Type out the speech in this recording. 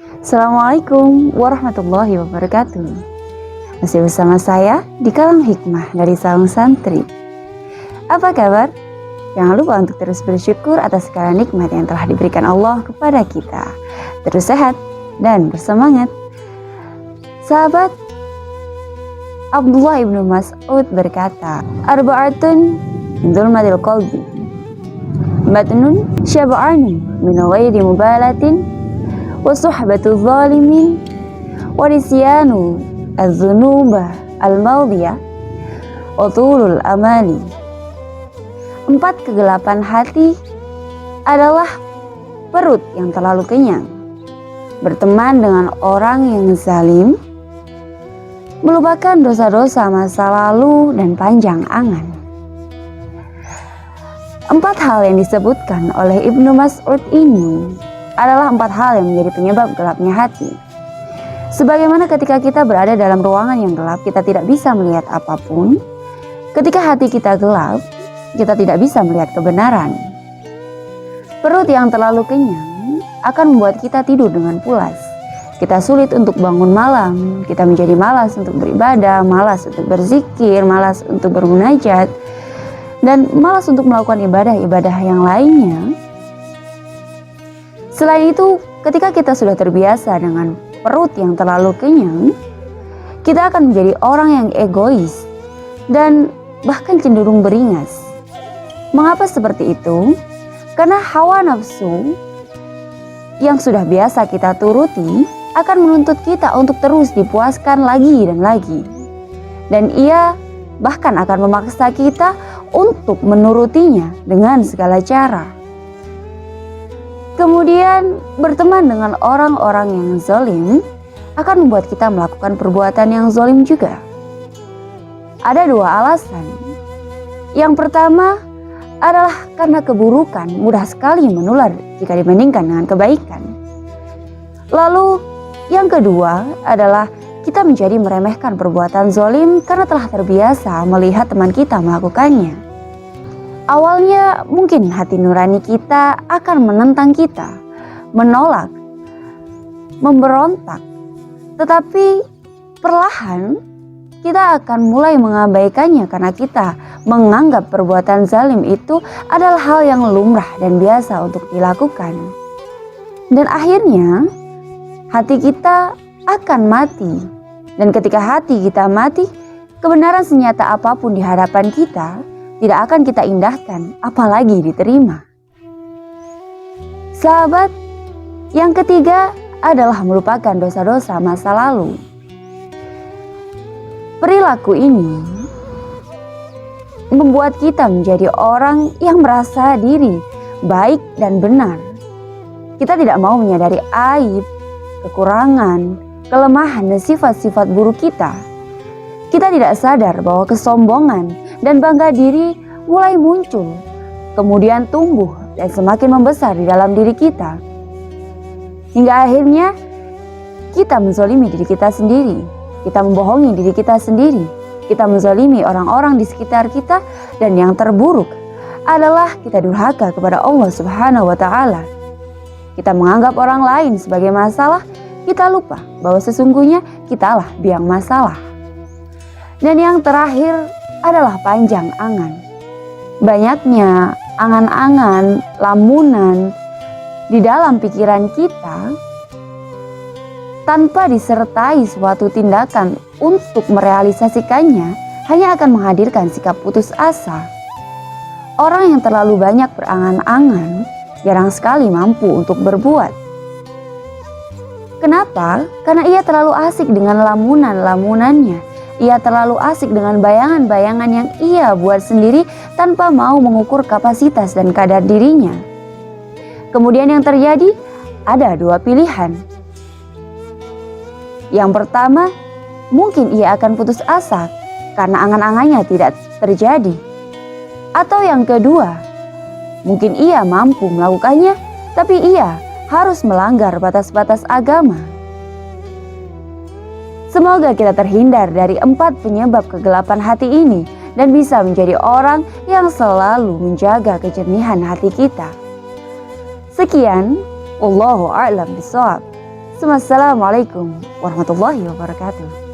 Assalamualaikum warahmatullahi wabarakatuh. Masih bersama saya di Kalam Hikmah dari Saung Santri. Apa kabar? Jangan lupa untuk terus bersyukur atas segala nikmat yang telah diberikan Allah kepada kita. Terus sehat dan bersemangat. Sahabat, Abdullah ibnu Mas'ud berkata, Arba'atun min dzulmatil qalbi, batnun syab'anun min ghairi mubalatin, wa suhbatu zalimin, wa nisyanu az-zunuba al-mawdiyah, wa tulul amali. 4 kegelapan hati adalah perut yang terlalu kenyang, berteman dengan orang yang zalim, melupakan dosa-dosa masa lalu, dan panjang angan. 4 hal yang disebutkan oleh Ibnu Mas'ud ini adalah 4 hal yang menjadi penyebab gelapnya hati. Sebagaimana ketika kita berada dalam ruangan yang gelap, kita tidak bisa melihat apapun. Ketika hati kita gelap, kita tidak bisa melihat kebenaran. Perut yang terlalu kenyang akan membuat kita tidur dengan pulas. Kita sulit untuk bangun malam, kita menjadi malas untuk beribadah, malas untuk berzikir, malas untuk bermunajat, dan malas untuk melakukan ibadah-ibadah yang lainnya. Selain itu, ketika kita sudah terbiasa dengan perut yang terlalu kenyang, kita akan menjadi orang yang egois dan bahkan cenderung beringas. Mengapa seperti itu? Karena hawa nafsu yang sudah biasa kita turuti akan menuntut kita untuk terus dipuaskan lagi dan lagi. Dan ia bahkan akan memaksa kita untuk menurutinya dengan segala cara. Kemudian berteman dengan orang-orang yang zalim akan membuat kita melakukan perbuatan yang zalim juga. Ada 2 alasan. Yang pertama adalah karena keburukan mudah sekali menular jika dibandingkan dengan kebaikan. Lalu yang kedua adalah kita menjadi meremehkan perbuatan zalim karena telah terbiasa melihat teman kita melakukannya. Awalnya mungkin hati nurani kita akan menentang kita, menolak, memberontak. Tetapi perlahan kita akan mulai mengabaikannya karena kita menganggap perbuatan zalim itu adalah hal yang lumrah dan biasa untuk dilakukan. Dan akhirnya hati kita akan mati. Dan ketika hati kita mati, kebenaran senyata apapun di hadapan kita tidak akan kita indahkan, apalagi diterima. Sahabat, yang ketiga adalah melupakan dosa-dosa masa lalu. Perilaku ini membuat kita menjadi orang yang merasa diri baik dan benar. Kita tidak mau menyadari aib, kekurangan, kelemahan, dan sifat-sifat buruk kita. Kita tidak sadar bahwa kesombongan dan bangga diri mulai muncul, kemudian tumbuh dan semakin membesar di dalam diri kita. Hingga akhirnya kita menzalimi diri kita sendiri, kita membohongi diri kita sendiri, kita menzalimi orang-orang di sekitar kita, dan yang terburuk adalah kita durhaka kepada Allah Subhanahu wa Ta'ala. Kita menganggap orang lain sebagai masalah, kita lupa bahwa sesungguhnya kitalah biang masalah. Dan yang terakhir adalah panjang angan. Banyaknya angan-angan, lamunan di dalam pikiran kita tanpa disertai suatu tindakan untuk merealisasikannya hanya akan menghadirkan sikap putus asa. Orang yang terlalu banyak berangan-angan jarang sekali mampu untuk berbuat. Kenapa? Karena ia terlalu asik dengan lamunan-lamunannya. Ia terlalu asik dengan bayangan-bayangan yang ia buat sendiri tanpa mau mengukur kapasitas dan kadar dirinya. Kemudian yang terjadi ada 2 pilihan. Yang pertama, mungkin ia akan putus asa karena angan-angannya tidak terjadi. Atau yang kedua, mungkin ia mampu melakukannya, tapi ia harus melanggar batas-batas agama. Semoga kita terhindar dari 4 penyebab kegelapan hati ini dan bisa menjadi orang yang selalu menjaga kejernihan hati kita. Sekian, wallahu a'lam bishawab. Assalamualaikum warahmatullahi wabarakatuh.